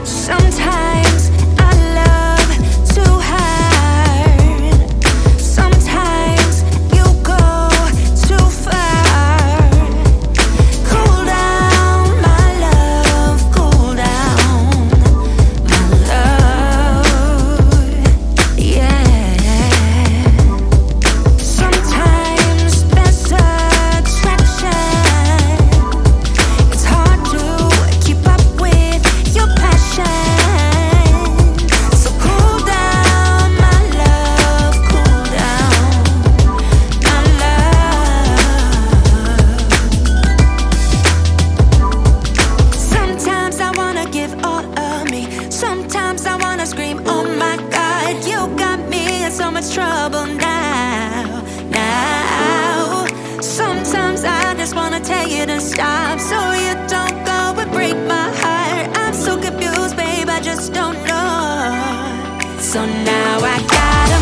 Sometimes I love too hard. Sometimes you go too far. Cool down, my love, cool down, my love, yeah. Sometimes there's attraction. It's hard to keep up with your passion. So cool down, my love, cool down, my love. Sometimes I wanna give all of me. Sometimes I wanna scream, oh my God, you got me in so much trouble now, now. Sometimes I just wanna tell you to stop, so you don't go and break my heart. I'm so confused, babe, I just don't know. So now I gotta